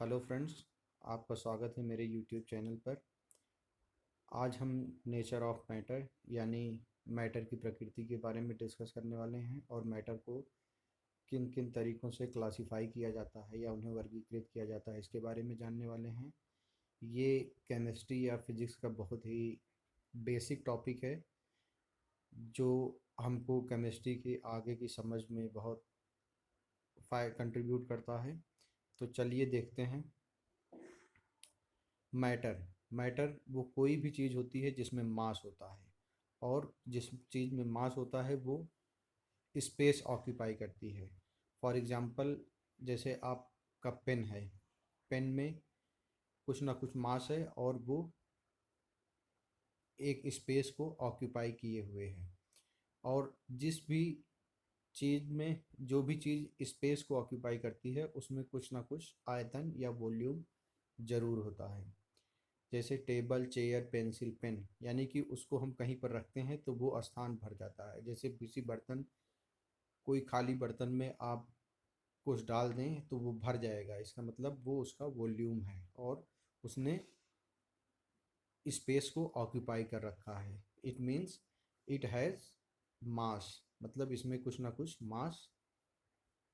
Hello friends, आपका स्वागत है मेरे यूट्यूब चैनल पर। आज हम नेचर ऑफ मैटर यानी मैटर की प्रकृति के बारे में डिस्कस करने वाले हैं और मैटर को किन किन तरीक़ों से क्लासिफाई किया जाता है या उन्हें वर्गीकृत किया जाता है इसके बारे में जानने वाले हैं। ये केमिस्ट्री या फिज़िक्स का बहुत ही बेसिक टॉपिक है जो हमको केमिस्ट्री के आगे की समझ में बहुत कंट्रीब्यूट करता है। तो चलिए देखते हैं। मैटर मैटर वो कोई भी चीज़ होती है जिसमें मास होता है, और जिस चीज़ में मास होता है वो स्पेस ऑक्यूपाई करती है। फॉर एग्ज़ाम्पल, जैसे आपका पेन है, पेन में कुछ ना कुछ मास है और वो एक स्पेस को ऑक्यूपाई किए हुए है। और जिस भी चीज़ में जो भी चीज़ स्पेस को ऑक्यूपाई करती है उसमें कुछ ना कुछ आयतन या वॉल्यूम ज़रूर होता है। जैसे टेबल, चेयर, पेंसिल, पेन, यानी कि उसको हम कहीं पर रखते हैं तो वो स्थान भर जाता है। जैसे किसी बर्तन, कोई खाली बर्तन में आप कुछ डाल दें तो वो भर जाएगा, इसका मतलब वो उसका वॉल्यूम है और उसने स्पेस को ऑक्यूपाई कर रखा है। इट मीन्स इट हैज़ मास, मतलब इसमें कुछ ना कुछ मास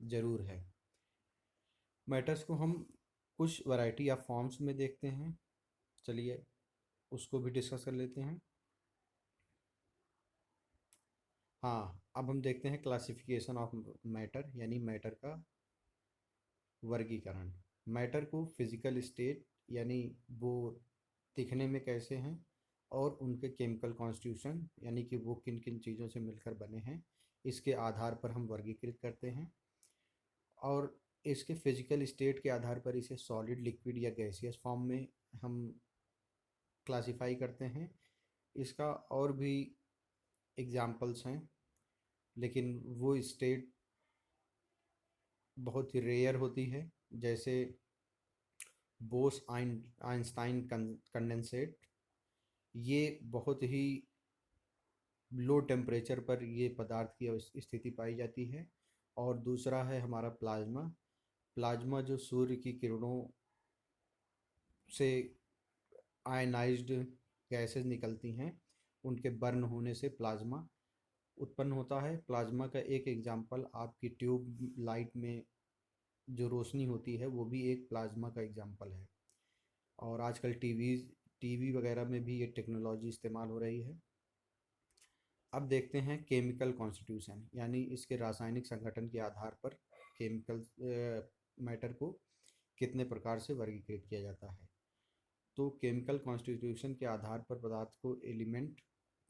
ज़रूर है। मैटर्स को हम कुछ वैरायटी या फॉर्म्स में देखते हैं। चलिए उसको भी डिस्कस कर लेते हैं। हाँ, अब हम देखते हैं क्लासिफिकेशन ऑफ मैटर यानी मैटर का वर्गीकरण। मैटर को फिजिकल स्टेट यानी वो दिखने में कैसे हैं, और उनके केमिकल कॉन्स्टिट्यूशन यानी कि वो किन किन चीज़ों से मिलकर बने हैं, इसके आधार पर हम वर्गीकृत करते हैं। और इसके फिजिकल स्टेट के आधार पर इसे सॉलिड, लिक्विड या गैसियस फॉर्म में हम क्लासिफाई करते हैं। इसका और भी एग्जाम्पल्स हैं, लेकिन वो स्टेट बहुत ही रेयर होती है। जैसे बोस आइंस्टाइन कंडेंसेट, ये बहुत ही लो टेम्परेचर पर ये पदार्थ की स्थिति पाई जाती है। और दूसरा है हमारा प्लाज्मा। प्लाज्मा जो सूर्य की किरणों से आयनाइज्ड गैसेस निकलती हैं, उनके बर्न होने से प्लाज्मा उत्पन्न होता है। प्लाज्मा का एक एग्जांपल आपकी ट्यूब लाइट में जो रोशनी होती है वो भी एक प्लाज्मा का एग्जांपल है। और आजकल टीवी वगैरह में भी ये टेक्नोलॉजी इस्तेमाल हो रही है। अब देखते हैं केमिकल कॉन्स्टिट्यूशन यानी इसके रासायनिक संगठन के आधार पर केमिकल मैटर को कितने प्रकार से वर्गीकृत किया जाता है। तो केमिकल कॉन्स्टिट्यूशन के आधार पर पदार्थ को एलिमेंट,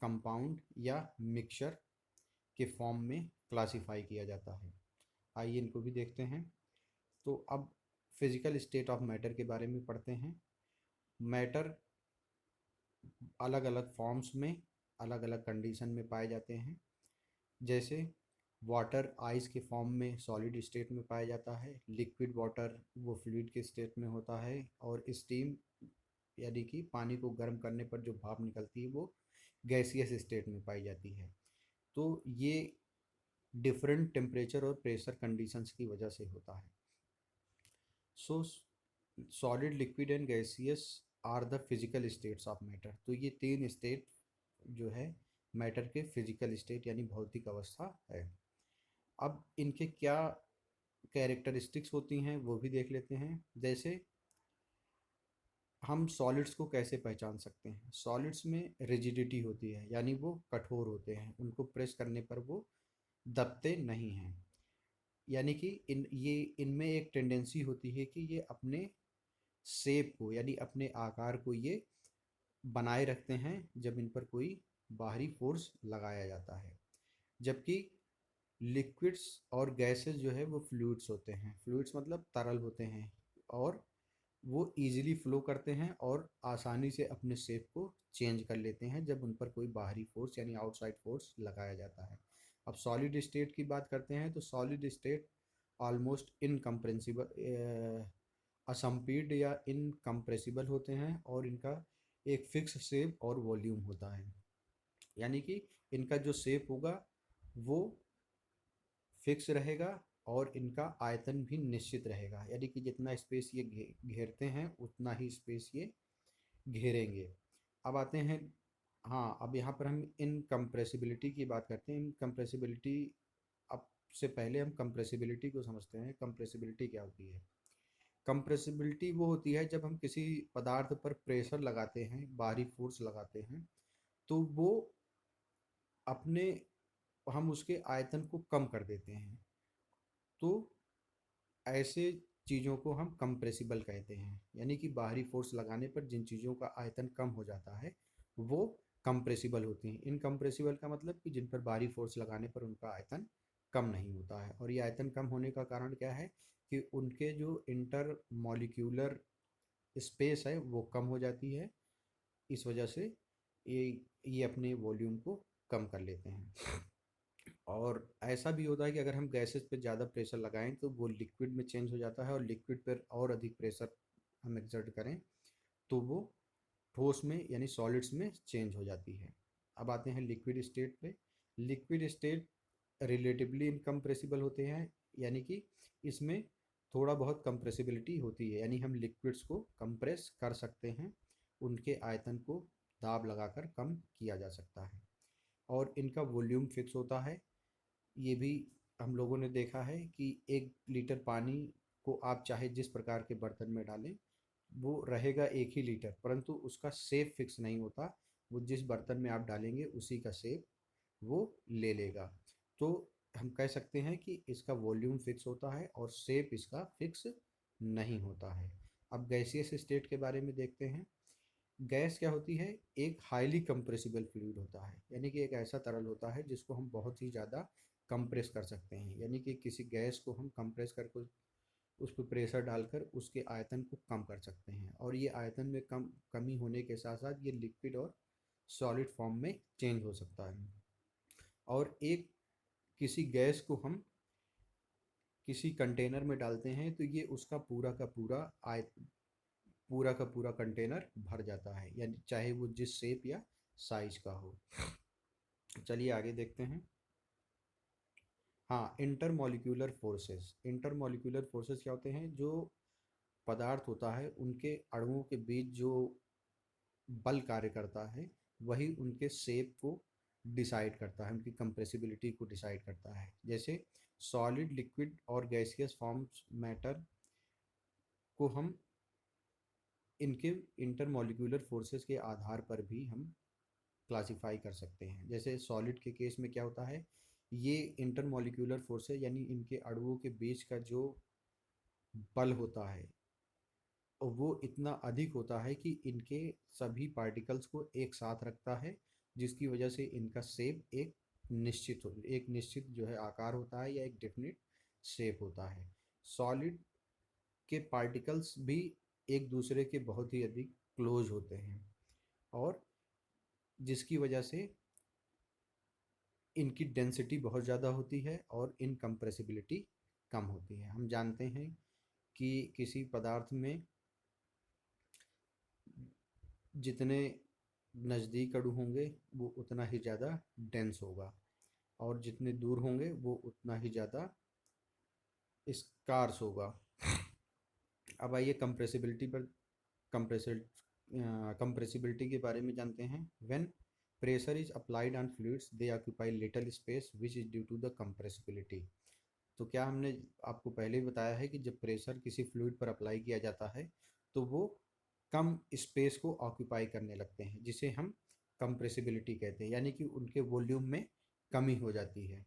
कंपाउंड या मिक्सचर के फॉर्म में क्लासिफाई किया जाता है। आइए इनको भी देखते हैं। तो अब फिजिकल स्टेट ऑफ मैटर के बारे में पढ़ते हैं। मैटर अलग अलग फॉर्म्स में, अलग अलग कंडीशन में पाए जाते हैं। जैसे वाटर आइस के फॉर्म में सॉलिड स्टेट में पाया जाता है, लिक्विड वाटर वो फ्लूइड के स्टेट में होता है, और स्टीम यानी कि पानी को गर्म करने पर जो भाप निकलती है वो गैसियस स्टेट में पाई जाती है। तो ये डिफरेंट टेम्परेचर और प्रेशर कंडीशंस की वजह से होता है। So solid, liquid and gaseous are the physical states of matter. तो ये तीन स्टेट जो है मैटर के फिजिकल स्टेट यानी भौतिक अवस्था है। अब इनके क्या कैरेक्टरिस्टिक्स होती हैं वो भी देख लेते हैं। जैसे हम सॉलिड्स को कैसे पहचान सकते हैं। सॉलिड्स में रिजिडिटी होती है यानी वो कठोर होते हैं, उनको प्रेस करने पर वो दबते नहीं हैं। यानी कि इनमें एक टेंडेंसी होती है कि ये अपने शेप को यानी अपने आकार को ये बनाए रखते हैं जब इन पर कोई बाहरी फोर्स लगाया जाता है। जबकि लिक्विड्स और गैसेस जो है वो फ्लूइड्स होते हैं। फ्लूइड्स मतलब तरल होते हैं, और वो इजीली फ्लो करते हैं और आसानी से अपने शेप को चेंज कर लेते हैं जब उन पर कोई बाहरी फोर्स यानी आउटसाइड फोर्स लगाया जाता है। अब सॉलिड स्टेट की बात करते हैं तो सॉलिड स्टेट ऑलमोस्ट इनकम्प्रेसिबल, असम्पीड या इनकम्प्रेसिबल होते हैं, और इनका एक फिक्स शेप और वॉल्यूम होता है। यानी कि इनका जो शेप होगा वो फिक्स रहेगा, और इनका आयतन भी निश्चित रहेगा, यानी कि जितना स्पेस ये घेरते हैं उतना ही स्पेस ये घेरेंगे। अब आते हैं, हाँ, अब यहाँ पर हम इनकम्प्रेसिबिलिटी की बात करते हैं। इनकम्प्रेसिबिलिटी, अब से पहले हम कंप्रेसिबिलिटी को समझते हैं। कंप्रेसिबिलिटी क्या होती है? कंप्रेसिबिलिटी वो होती है जब हम किसी पदार्थ पर प्रेशर लगाते हैं, बाहरी फोर्स लगाते हैं, तो वो अपने हम उसके आयतन को कम कर देते हैं। तो ऐसे चीज़ों को हम कंप्रेसिबल कहते हैं, यानी कि बाहरी फोर्स लगाने पर जिन चीज़ों का आयतन कम हो जाता है वो कंप्रेसिबल होती हैं। इनकम्प्रेसिबल का मतलब कि जिन पर बाहरी फोर्स लगाने पर उनका आयतन कम नहीं होता है। और ये आयतन कम होने का कारण क्या है कि उनके जो इंटर मॉलिक्यूलर स्पेस है वो कम हो जाती है। इस वजह से ये ये अपने वॉल्यूम को कम कर लेते हैं। और ऐसा भी होता है कि अगर हम गैसेस पे ज़्यादा प्रेशर लगाएं तो वो लिक्विड में चेंज हो जाता है, और लिक्विड पर और अधिक प्रेशर हम एक्सर्ट करें तो वो ठोस में यानी सॉलिड्स में चेंज हो जाती है। अब आते हैं लिक्विड स्टेट पे। लिक्विड स्टेट रिलेटिवली इनकम्प्रेसिबल होते हैं, यानी कि इसमें थोड़ा बहुत कंप्रेसिबिलिटी होती है, यानी हम लिक्विड्स को कंप्रेस कर सकते हैं, उनके आयतन को दाब लगाकर कम किया जा सकता है। और इनका वॉल्यूम फिक्स होता है। ये भी हम लोगों ने देखा है कि 1 लीटर पानी को आप चाहे जिस प्रकार के बर्तन में डालें वो रहेगा 1 ही लीटर, परंतु उसका शेप फिक्स नहीं होता। वो जिस बर्तन में आप डालेंगे उसी का शेप वो ले लेगा। तो हम कह सकते हैं कि इसका वॉल्यूम फिक्स होता है और शेप इसका फिक्स नहीं होता है। अब गैसियस स्टेट के बारे में देखते हैं। गैस क्या होती है? एक हाईली कंप्रेसिबल फ्लूइड होता है, यानी कि एक ऐसा तरल होता है जिसको हम बहुत ही ज़्यादा कंप्रेस कर सकते हैं। यानी कि किसी गैस को हम कंप्रेस करके उस पर प्रेशर डालकर उसके आयतन को कम कर सकते हैं, और ये आयतन में कमी होने के साथ साथ ये लिक्विड और सॉलिड फॉर्म में चेंज हो सकता है। और एक किसी गैस को हम किसी कंटेनर में डालते हैं तो ये उसका पूरा का पूरा कंटेनर भर जाता है, यानी चाहे वो जिस शेप या साइज का हो। चलिए आगे देखते हैं। हाँ, इंटरमॉलिक्यूलर फोर्सेस। इंटरमॉलिक्यूलर फोर्सेस क्या होते हैं? जो पदार्थ होता है उनके अणुओं के बीच जो बल कार्य करता है वही उनके शेप को डिसाइड करता है, उनकी कंप्रेसिबिलिटी को डिसाइड करता है। जैसे सॉलिड, लिक्विड और गैसियस फॉर्म्स मैटर को हम इनके इंटरमॉलिक्यूलर फोर्सेस के आधार पर भी हम क्लासिफाई कर सकते हैं। जैसे सॉलिड के केस में क्या होता है, ये इंटरमॉलिक्यूलर फोर्सेस यानी इनके अणुओं के बीच का जो बल होता है और वो इतना अधिक होता है कि इनके सभी पार्टिकल्स को एक साथ रखता है, जिसकी वजह से इनका शेप एक निश्चित जो है आकार होता है या एक डेफिनिट शेप होता है। सॉलिड के पार्टिकल्स भी एक दूसरे के बहुत ही अधिक क्लोज होते हैं, और जिसकी वजह से इनकी डेंसिटी बहुत ज़्यादा होती है और इनकम्प्रेसिबिलिटी कम होती है। हम जानते हैं कि किसी पदार्थ में जितने नज़दीक अणु होंगे वो उतना ही ज़्यादा डेंस होगा, और जितने दूर होंगे वो उतना ही ज़्यादा स्कार्स होगा। अब आइए कंप्रेसिबिलिटी पर कंप्रेसिल कंप्रेसिबिलिटी के बारे में जानते हैं। When pressure is applied on fluids they occupy little space which is due to the compressibility. तो क्या हमने आपको पहले ही बताया है कि जब प्रेशर किसी फ्लूइड पर अप्लाई किया जाता है तो वो कम स्पेस को ऑक्यूपाई करने लगते हैं, जिसे हम कंप्रेसिबिलिटी कहते हैं, यानी कि उनके वॉल्यूम में कमी हो जाती है।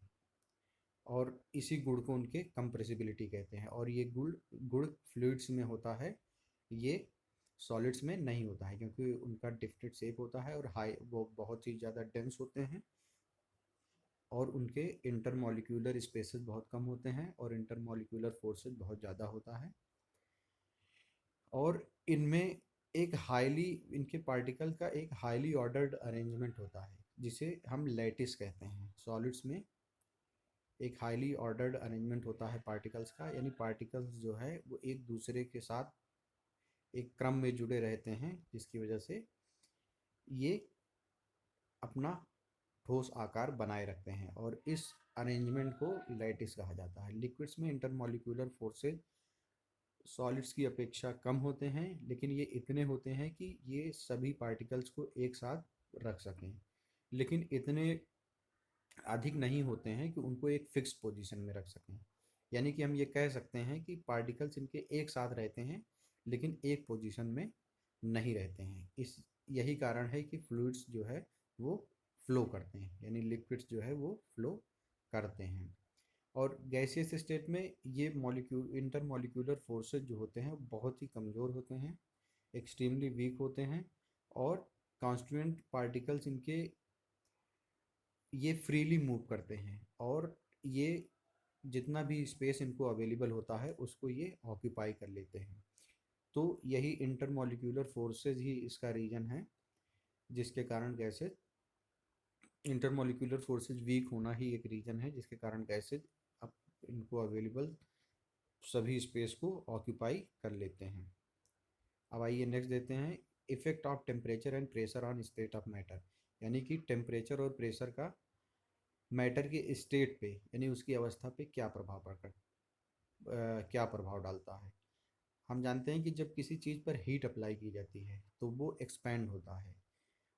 और इसी गुण को उनके कंप्रेसिबिलिटी कहते हैं। और ये गुण फ्लूइड्स में होता है, ये सॉलिड्स में नहीं होता है, क्योंकि उनका डिफरेंट शेप होता है और वो बहुत ही ज़्यादा डेंस होते हैं, और उनके इंटरमॉलिक्यूलर स्पेसेस बहुत कम होते हैं और इंटरमॉलिक्यूलर फोर्सेस बहुत ज़्यादा होता है। और इनमें इनके पार्टिकल का एक हाईली ऑर्डर्ड अरेंजमेंट होता है, जिसे हम लैटिस कहते हैं। सॉलिड्स में एक हाईली ऑर्डर्ड अरेंजमेंट होता है पार्टिकल्स का, यानी पार्टिकल्स जो है वो एक दूसरे के साथ एक क्रम में जुड़े रहते हैं, जिसकी वजह से ये अपना ठोस आकार बनाए रखते हैं। और इस अरेंजमेंट को लैटिस कहा जाता है। लिक्विड्स में इंटरमॉलिक्यूलर फोर्सेज सॉलिड्स की अपेक्षा कम होते हैं, लेकिन ये इतने होते हैं कि ये सभी पार्टिकल्स को एक साथ रख सकें, लेकिन इतने अधिक नहीं होते हैं कि उनको एक फिक्स पोजीशन में रख सकें। यानी कि हम ये कह सकते हैं कि पार्टिकल्स इनके एक साथ रहते हैं, लेकिन एक पोजीशन में नहीं रहते हैं। इस यही कारण है कि फ्लूइड्स जो है वो फ्लो करते हैं, यानी लिक्विड्स जो है वो फ्लो करते हैं। और गैसियस स्टेट में ये मॉलिक्यूल इंटरमॉलिक्यूलर फोर्सेज जो होते हैं बहुत ही कमज़ोर होते हैं, एक्सट्रीमली वीक होते हैं, और कॉन्स्टिट्यूएंट पार्टिकल्स इनके ये फ्रीली मूव करते हैं, और ये जितना भी स्पेस इनको अवेलेबल होता है उसको ये ऑक्यूपाई कर लेते हैं। तो यही इंटरमॉलिक्यूलर फोर्सेज ही इसका रीजन है, जिसके कारण गैसेज इंटरमॉलिक्यूलर फोर्सेज वीक होना ही एक रीजन है जिसके कारण गैसेज अब इनको अवेलेबल सभी स्पेस को ऑक्यूपाई कर लेते हैं। अब आइए नेक्स्ट देते हैं effect of temperature and pressure on state of matter, यानी कि टेम्परेचर और प्रेशर का मैटर के स्टेट पे यानी उसकी अवस्था पे क्या प्रभाव डालता है। हम जानते हैं कि जब किसी चीज़ पर हीट अप्लाई की जाती है तो वो एक्सपैंड होता है,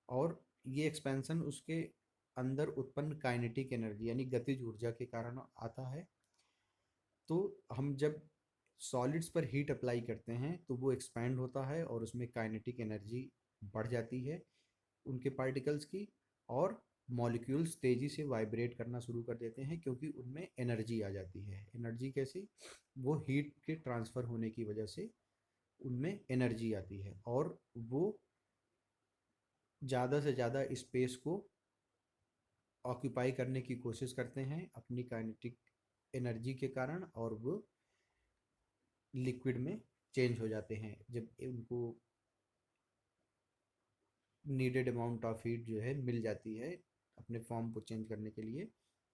और ये एक्सपेंशन उसके अंदर उत्पन्न काइनेटिक एनर्जी यानी गतिज ऊर्जा के कारण आता है। तो हम जब सॉलिड्स पर हीट अप्लाई करते हैं तो वो एक्सपैंड होता है और उसमें काइनेटिक एनर्जी बढ़ जाती है उनके पार्टिकल्स की, और मॉलिक्यूल्स तेज़ी से वाइब्रेट करना शुरू कर देते हैं क्योंकि उनमें एनर्जी आ जाती है। एनर्जी कैसी? वो हीट के ट्रांसफ़र होने की वजह से उनमें एनर्जी आती है, और वो ज़्यादा से ज़्यादा स्पेस को ऑक्यूपाई करने की कोशिश करते हैं अपनी काइनेटिक एनर्जी के कारण, और वो लिक्विड में चेंज हो जाते हैं जब उनको नीडेड अमाउंट ऑफ हीट जो है मिल जाती है अपने फॉर्म को चेंज करने के लिए,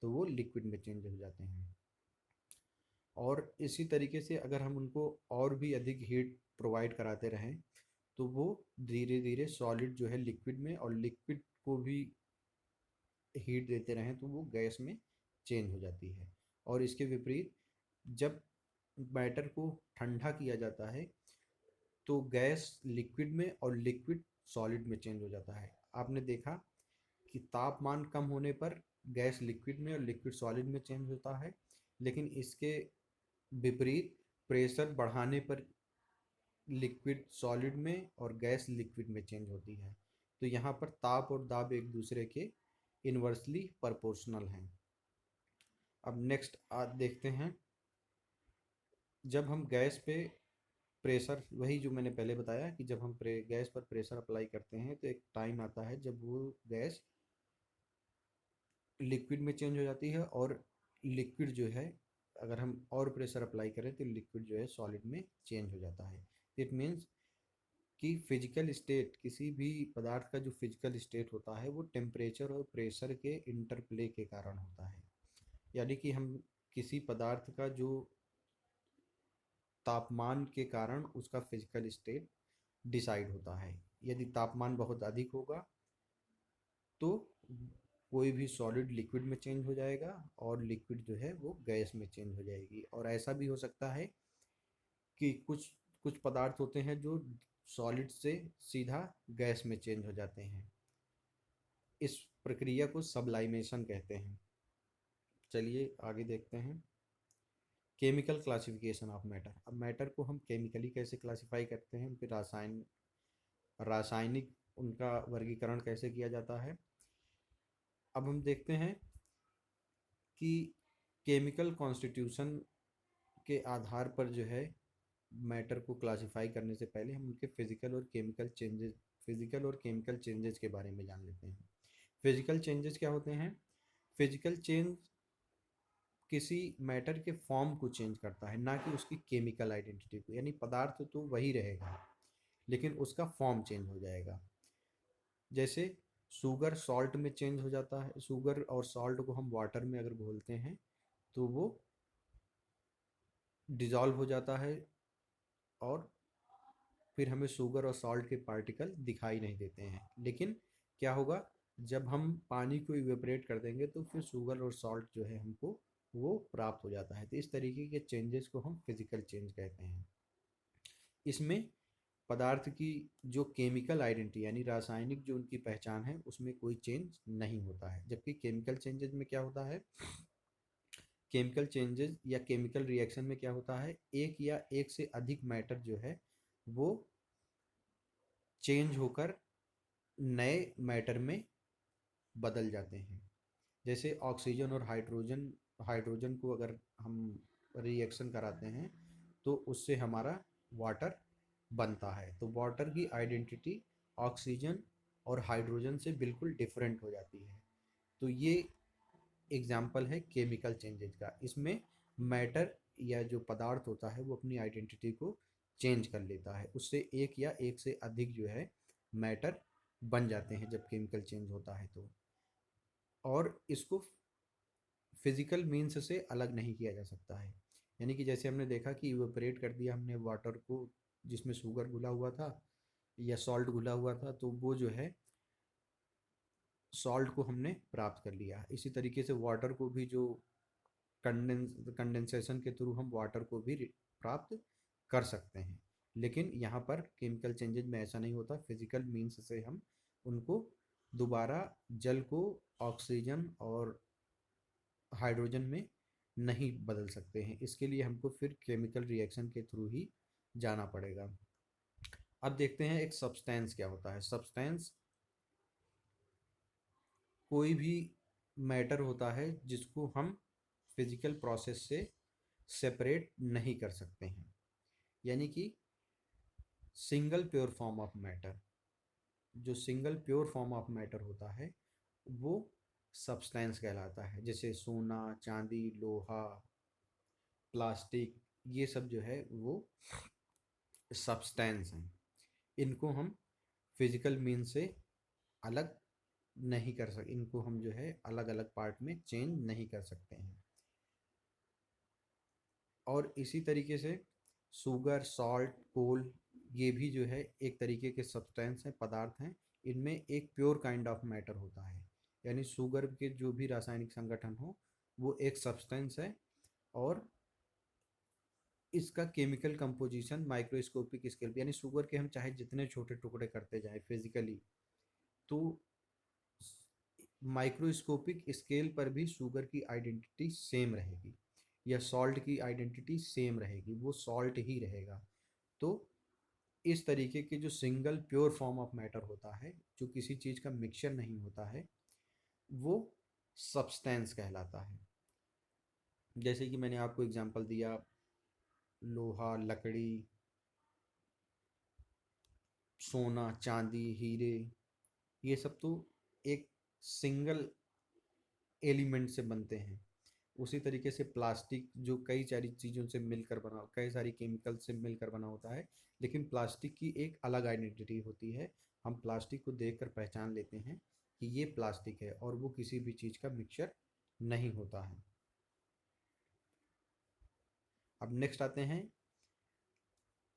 तो वो लिक्विड में चेंज हो जाते हैं। और इसी तरीके से अगर हम उनको और भी अधिक हीट प्रोवाइड कराते रहें तो वो धीरे धीरे सॉलिड जो है लिक्विड में, और लिक्विड को भी हीट देते रहें तो वो गैस में चेंज हो जाती है। और इसके विपरीत जब मैटर को ठंडा किया जाता है तो गैस लिक्विड में और लिक्विड सॉलिड में चेंज हो जाता है। आपने देखा कि तापमान कम होने पर गैस लिक्विड में और लिक्विड सॉलिड में चेंज होता है, लेकिन इसके विपरीत प्रेशर बढ़ाने पर लिक्विड सॉलिड में और गैस लिक्विड में चेंज होती है। तो यहाँ पर ताप और दाब एक दूसरे के इन्वर्सली प्रोपोर्शनल हैं। अब नेक्स्ट आज देखते हैं, जब हम गैस पे प्रेशर, वही जो मैंने पहले बताया कि जब हम गैस पर प्रेशर अप्लाई करते हैं तो एक टाइम आता है जब वो गैस लिक्विड में चेंज हो जाती है, और लिक्विड जो है अगर हम और प्रेशर अप्लाई करें तो लिक्विड जो है सॉलिड में चेंज हो जाता है। इट मीन्स कि फिजिकल स्टेट, किसी भी पदार्थ का जो फिजिकल स्टेट होता है वो टेम्परेचर और प्रेशर के इंटरप्ले के कारण होता है। यानी कि हम किसी पदार्थ का जो तापमान के कारण उसका फिजिकल स्टेट डिसाइड होता है। यदि तापमान बहुत अधिक होगा तो कोई भी सॉलिड लिक्विड में चेंज हो जाएगा, और लिक्विड जो है वो गैस में चेंज हो जाएगी। और ऐसा भी हो सकता है कि कुछ कुछ पदार्थ होते हैं जो सॉलिड से सीधा गैस में चेंज हो जाते हैं। इस प्रक्रिया को सबलाइमेशन कहते हैं। चलिए आगे देखते हैं केमिकल क्लासिफिकेशन ऑफ मैटर। अब मैटर को हम केमिकली कैसे क्लासिफाई करते हैं, फिर रासायनिक उनका वर्गीकरण कैसे किया जाता है। अब हम देखते हैं कि केमिकल कॉन्स्टिट्यूशन के आधार पर जो है मैटर को क्लासिफाई करने से पहले हम उनके फिजिकल और केमिकल चेंजेस के बारे में जान लेते हैं। फिजिकल चेंजेस क्या होते हैं? फिजिकल चेंज किसी मैटर के फॉर्म को चेंज करता है, ना कि उसकी केमिकल आइडेंटिटी को। यानी पदार्थ तो वही रहेगा लेकिन उसका फॉर्म चेंज हो जाएगा। जैसे शुगर सॉल्ट में चेंज हो जाता है, शुगर और सॉल्ट को हम वाटर में अगर घोलते हैं तो वो डिज़ोल्व हो जाता है, और फिर हमें शुगर और सॉल्ट के पार्टिकल दिखाई नहीं देते हैं। लेकिन क्या होगा, जब हम पानी को इवेपोरेट कर देंगे तो फिर शुगर और सॉल्ट जो है हमको वो प्राप्त हो जाता है। तो इस तरीके के चेंजेस को हम फिजिकल चेंज कहते हैं। इसमें पदार्थ की जो केमिकल आइडेंटिटी यानी रासायनिक जो उनकी पहचान है उसमें कोई चेंज नहीं होता है। जबकि केमिकल चेंजेस में क्या होता है, केमिकल चेंजेस या केमिकल रिएक्शन में क्या होता है, एक या एक से अधिक मैटर जो है वो चेंज होकर नए मैटर में बदल जाते हैं। जैसे ऑक्सीजन और हाइड्रोजन, हाइड्रोजन को अगर हम रिएक्शन कराते हैं तो उससे हमारा वाटर बनता है। तो वाटर की आइडेंटिटी ऑक्सीजन और हाइड्रोजन से बिल्कुल डिफरेंट हो जाती है। तो ये एग्जाम्पल है केमिकल चेंजेस का। इसमें मैटर या जो पदार्थ होता है वो अपनी आइडेंटिटी को चेंज कर लेता है, उससे एक या एक से अधिक जो है मैटर बन जाते हैं जब केमिकल चेंज होता है तो। और इसको फिजिकल मीन्स से अलग नहीं किया जा सकता है। यानी कि जैसे हमने देखा कि इवेपोरेट कर दिया हमने वाटर को जिसमें शुगर घुला हुआ था या सॉल्ट घुला हुआ था, तो वो जो है सॉल्ट को हमने प्राप्त कर लिया। इसी तरीके से वाटर को भी जो कंडेंसेशन के थ्रू हम वाटर को भी प्राप्त कर सकते हैं। लेकिन यहाँ पर केमिकल चेंजेज में ऐसा नहीं होता, फिजिकल मीन्स से हम उनको दोबारा जल को ऑक्सीजन और हाइड्रोजन में नहीं बदल सकते हैं। इसके लिए हमको फिर केमिकल रिएक्शन के थ्रू ही जाना पड़ेगा। अब देखते हैं एक सब्सटेंस क्या होता है। सब्सटेंस कोई भी मैटर होता है जिसको हम फिजिकल प्रोसेस से सेपरेट नहीं कर सकते हैं। यानी कि single pure form of matter, जो single pure form of matter होता है वो सब्सटेंस कहलाता है। जैसे सोना, चांदी, लोहा, प्लास्टिक, ये सब जो है वो सब्सटेंस हैं। इनको हम फिजिकल मीन से अलग नहीं कर सकते, इनको हम जो है अलग अलग पार्ट में चेंज नहीं कर सकते हैं। और इसी तरीके से शुगर, सॉल्ट, कोल, ये भी जो है एक तरीके के सब्सटेंस हैं, पदार्थ हैं। इनमें एक प्योर काइंड ऑफ मैटर होता है। यानी शुगर के जो भी रासायनिक संगठन हो वो एक सब्सटेंस है, और इसका केमिकल कंपोजिशन माइक्रोस्कोपिक स्केल पे, यानी शुगर के हम चाहे जितने छोटे टुकड़े करते जाएं फिजिकली, तो माइक्रोस्कोपिक स्केल पर भी शुगर की आइडेंटिटी सेम रहेगी, या सॉल्ट की आइडेंटिटी सेम रहेगी, वो सॉल्ट ही रहेगा। तो इस तरीके के जो single pure form of matter होता है, जो किसी चीज़ का मिक्सचर नहीं होता है, वो सब्सटेंस कहलाता है। जैसे कि मैंने आपको एग्जांपल दिया, लोहा, लकड़ी, सोना, चांदी, हीरे, ये सब तो एक सिंगल एलिमेंट से बनते हैं। उसी तरीके से प्लास्टिक जो कई सारी चीज़ों से मिलकर बना, कई सारी केमिकल से मिलकर बना होता है, लेकिन प्लास्टिक की एक अलग आइडेंटिटी होती है। हम प्लास्टिक को देखकर पहचान लेते हैं कि ये प्लास्टिक है, और वो किसी भी चीज़ का मिक्सचर नहीं होता है। अब नेक्स्ट आते हैं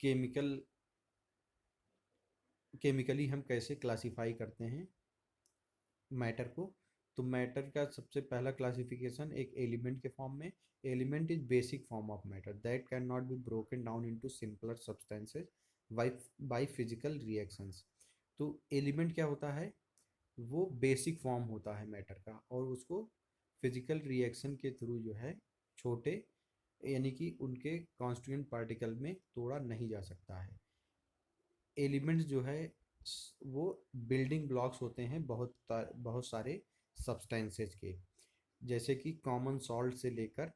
केमिकल, केमिकली हम कैसे क्लासिफाई करते हैं मैटर को। तो मैटर का सबसे पहला क्लासिफिकेशन एक एलिमेंट के फॉर्म में। Element is basic form of matter that can not be broken down into simpler substances by physical reactions. तो एलिमेंट क्या होता है, वो बेसिक फॉर्म होता है मैटर का, और उसको फिजिकल रिएक्शन के थ्रू जो है छोटे, यानी कि उनके कॉन्स्टिट्यूएंट पार्टिकल में तोड़ा नहीं जा सकता है। एलिमेंट्स जो है वो बिल्डिंग ब्लॉक्स होते हैं बहुत सारे सब्सटेंसेस के। जैसे कि कॉमन सॉल्ट से लेकर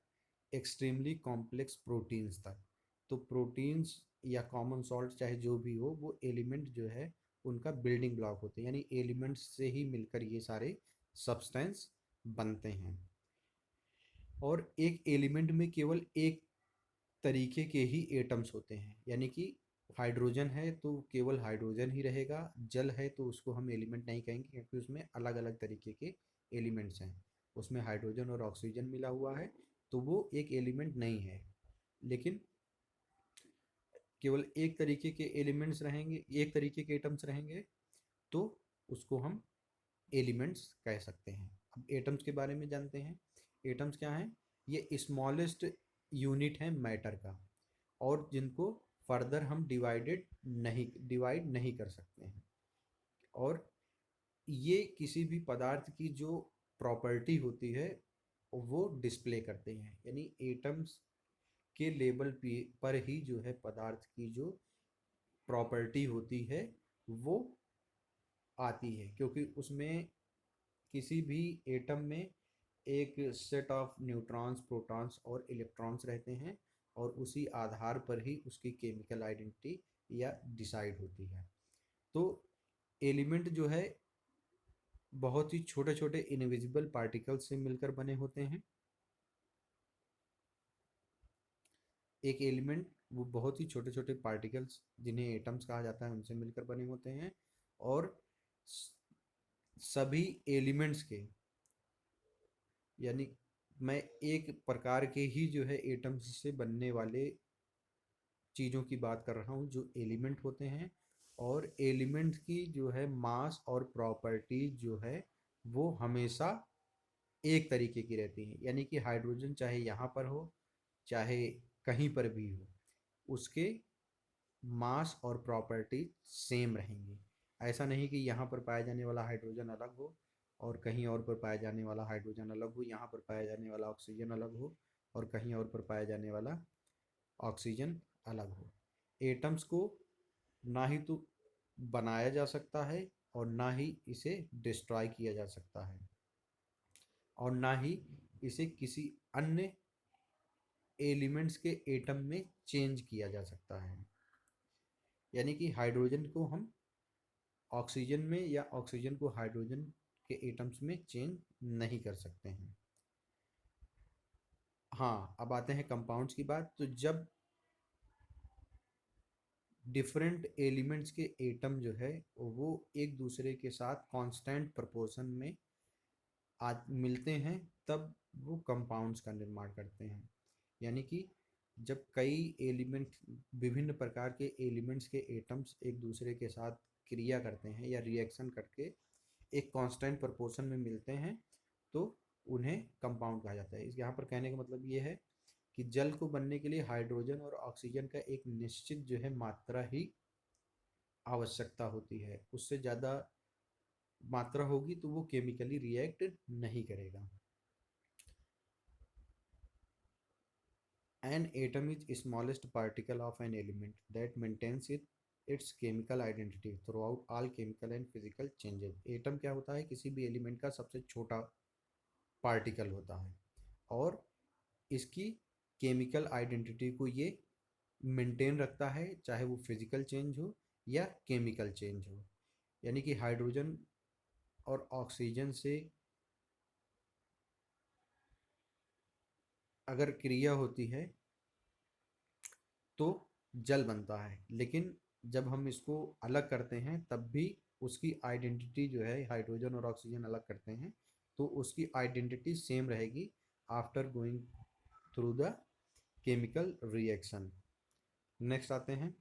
एक्सट्रीमली कॉम्प्लेक्स प्रोटीन्स तक। तो प्रोटीन्स या कॉमन सॉल्ट चाहे जो भी हो, वो एलिमेंट जो है उनका बिल्डिंग ब्लॉक होते हैं, यानी एलिमेंट्स से ही मिलकर ये सारे सब्सटेंस बनते हैं। और एक एलिमेंट में केवल एक तरीके के ही एटम्स होते हैं। यानी कि हाइड्रोजन है तो केवल हाइड्रोजन ही रहेगा, जल है तो उसको हम एलिमेंट नहीं कहेंगे, क्योंकि उसमें अलग अलग तरीके के एलिमेंट्स हैं। उसमें हाइड्रोजन और ऑक्सीजन मिला हुआ है, तो वो एक एलिमेंट नहीं है। लेकिन केवल एक तरीके के एलिमेंट्स रहेंगे, एक तरीके के एटम्स रहेंगे, तो उसको हम एलिमेंट्स कह सकते हैं। अब एटम्स के बारे में जानते हैं। एटम्स क्या हैं? ये स्मॉलेस्ट यूनिट है मैटर का, और जिनको फर्दर हम डिवाइड नहीं कर सकते हैं। और ये किसी भी पदार्थ की जो प्रॉपर्टी होती है वो डिस्प्ले करते हैं, यानी एटम्स के लेवल पर ही जो है पदार्थ की जो प्रॉपर्टी होती है वो आती है, क्योंकि उसमें किसी भी एटम में एक सेट ऑफ न्यूट्रॉन्स, प्रोटॉन्स और इलेक्ट्रॉन्स रहते हैं, और उसी आधार पर ही उसकी केमिकल आइडेंटिटी या डिसाइड होती है। तो एलिमेंट जो है बहुत ही छोटे छोटे इनविजिबल पार्टिकल्स से मिलकर बने होते हैं। एक एलिमेंट वो बहुत ही छोटे छोटे पार्टिकल्स जिन्हें एटम्स कहा जाता है उनसे मिलकर बने होते हैं। और सभी एलिमेंट्स के, यानी मैं एक प्रकार के ही जो है एटम्स से बनने वाले चीज़ों की बात कर रहा हूँ जो एलिमेंट होते हैं। और एलिमेंट की जो है मास और प्रॉपर्टी जो है वो हमेशा एक तरीके की रहती है, यानी कि हाइड्रोजन चाहे यहाँ पर हो चाहे कहीं पर भी हो, उसके मास और प्रॉपर्टी सेम रहेंगी। ऐसा नहीं कि यहाँ पर पाया जाने वाला हाइड्रोजन अलग हो और कहीं और पर पाया जाने वाला हाइड्रोजन अलग हो, यहाँ पर पाया जाने वाला ऑक्सीजन अलग हो और कहीं और पर पाया जाने वाला ऑक्सीजन अलग हो। एटम्स को ना ही तो बनाया जा सकता है और ना ही इसे डिस्ट्रॉय किया जा सकता है, और ना ही इसे किसी अन्य एलिमेंट्स के एटम में चेंज किया जा सकता है। यानी कि हाइड्रोजन को हम ऑक्सीजन में या ऑक्सीजन को हाइड्रोजन के एटम्स में चेंज नहीं कर सकते हैं। हाँ, अब आते हैं कंपाउंड्स की बात। तो जब डिफरेंट एलिमेंट्स के एटम जो है वो एक दूसरे के साथ कांस्टेंट प्रोपोर्शन में आज मिलते हैं, तब वो कंपाउंड्स का निर्माण करते हैं। यानी कि जब कई एलिमेंट, विभिन्न प्रकार के एलिमेंट्स के एटम्स एक दूसरे के साथ क्रिया करते हैं या रिएक्शन करके एक कांस्टेंट प्रोपोर्शन में मिलते हैं, तो उन्हें कंपाउंड कहा जाता है। इस यहाँ पर कहने का मतलब ये है कि जल को बनने के लिए हाइड्रोजन और ऑक्सीजन का एक निश्चित जो है मात्रा ही आवश्यकता होती है, उससे ज़्यादा मात्रा होगी तो वो केमिकली रिएक्ट नहीं करेगा। An atom is smallest particle of an element that maintains its chemical identity throughout all chemical and physical changes। Atom क्या होता है? किसी भी एलिमेंट का सबसे छोटा पार्टिकल होता है, और इसकी केमिकल आइडेंटिटी को ये मेंटेन रखता है, चाहे वो फिजिकल चेंज हो या केमिकल चेंज हो। यानी कि हाइड्रोजन और ऑक्सीजन से अगर क्रिया होती है तो जल बनता है, लेकिन जब हम इसको अलग करते हैं तब भी उसकी आइडेंटिटी जो है, हाइड्रोजन और ऑक्सीजन अलग करते हैं तो उसकी आइडेंटिटी सेम रहेगी after going through the chemical reaction. Next आते हैं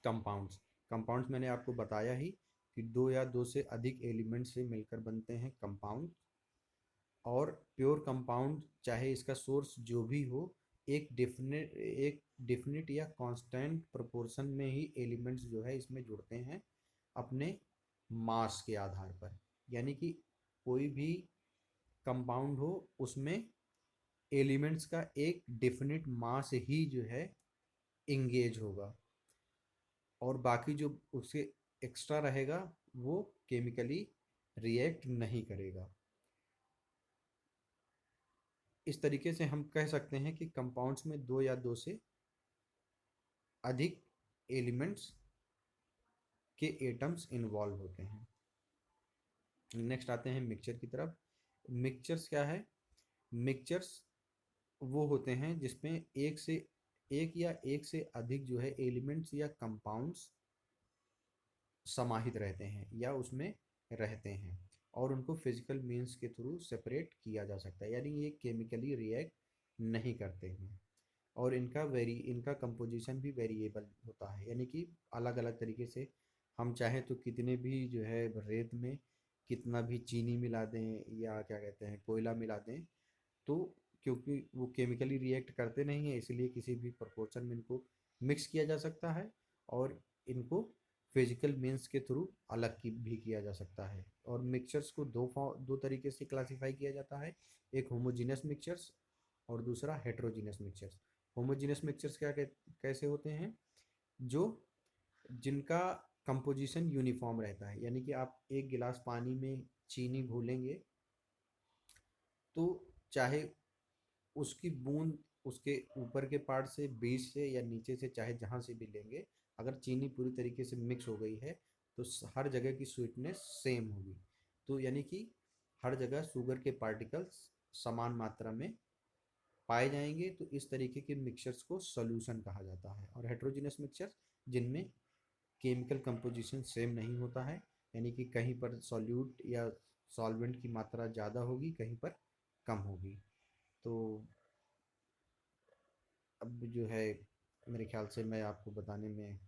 कंपाउंड्स। कंपाउंड्स मैंने आपको बताया ही कि दो या दो से अधिक एलिमेंट से मिलकर बनते हैं कंपाउंड। और प्योर कंपाउंड चाहे इसका सोर्स जो भी हो, एक डिफिनिट या कांस्टेंट प्रोपोर्शन में ही एलिमेंट्स जो है इसमें जुड़ते हैं अपने मास के आधार पर। यानी कि कोई भी कंपाउंड हो उसमें एलिमेंट्स का एक डिफिनिट मास ही जो है इंगेज होगा, और बाकी जो उससे एक्स्ट्रा रहेगा वो केमिकली रिएक्ट नहीं करेगा। इस तरीके से हम कह सकते हैं कि कंपाउंड्स में दो या दो से अधिक एलिमेंट्स के एटम्स इन्वॉल्व होते हैं। नेक्स्ट आते हैं मिक्सचर की तरफ। मिक्सचर्स क्या है? मिक्सचर्स वो होते हैं जिसमें एक से अधिक जो है एलिमेंट्स या कंपाउंड्स समाहित रहते हैं या उसमें रहते हैं, और उनको फिजिकल मीन्स के थ्रू सेपरेट किया जा सकता है, यानी ये केमिकली रिएक्ट नहीं करते हैं। और इनका कंपोजिशन भी वेरिएबल होता है, यानी कि अलग अलग तरीके से हम चाहें तो कितने भी जो है रेत में कितना भी चीनी मिला दें या क्या कहते हैं कोयला मिला दें, तो क्योंकि वो केमिकली रिएक्ट करते नहीं हैं, इसलिए किसी भी प्रोपोर्शन में इनको मिक्स किया जा सकता है और इनको फिजिकल मीन्स के थ्रू अलग की भी किया जा सकता है। और मिक्सचर्स को दो तरीके से क्लासिफाई किया जाता है, एक होमोजीनियस मिक्सचर्स और दूसरा हेट्रोजीनियस मिक्सचर्स। होमोजीनियस मिक्सचर्स कैसे होते हैं? जो जिनका कंपोजिशन यूनिफॉर्म रहता है, यानी कि आप एक गिलास पानी में चीनी घोलेंगे तो चाहे उसकी बूंद उसके ऊपर के पार्ट से, बीच से या नीचे से, चाहे जहाँ से भी लेंगे, अगर चीनी पूरी तरीके से मिक्स हो गई है तो हर जगह की स्वीटनेस सेम होगी। तो यानी कि हर जगह शुगर के पार्टिकल्स समान मात्रा में पाए जाएंगे, तो इस तरीके के मिक्सचर्स को सॉल्यूशन कहा जाता है। और हेट्रोजीनियस मिक्सचर्स जिनमें केमिकल कंपोजिशन सेम नहीं होता है, यानी कि कहीं पर सॉल्यूट या सॉल्वेंट की मात्रा ज़्यादा होगी, कहीं पर कम होगी। तो अब जो है मेरे ख्याल से मैं आपको बताने में